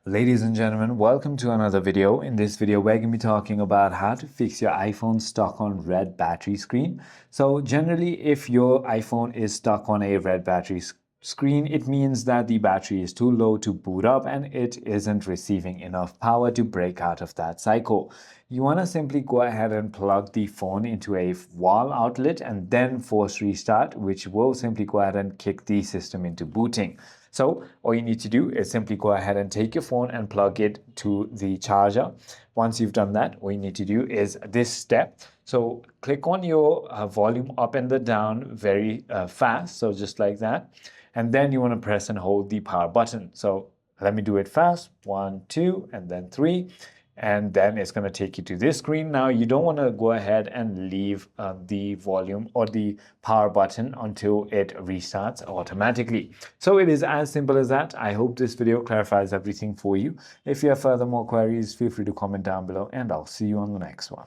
Ladies and gentlemen, welcome to another video. In this video, we're going to be talking about how to fix your iPhone stuck on red battery screen. So generally, if your iPhone is stuck on a red battery screen, it means that the battery is too low to boot up and it isn't receiving enough power to break out of that cycle. You want to simply go ahead and plug the phone into a wall outlet and then force restart, which will simply go ahead and kick the system into booting. So all you need to do is simply go ahead and take your phone and plug it to the charger. Once you've done that, all you need to do is this step. So click on your volume up and the down very fast, so just like that. And then you want to press and hold the power button. So let me do it fast. 1, 2, and then 3. And then it's going to take you to this screen. Now you don't want to go ahead and leave the volume or the power button until it restarts automatically. So it is as simple as that. I hope this video clarifies everything for you. If you have further more queries, feel free to comment down below and I'll see you on the next one.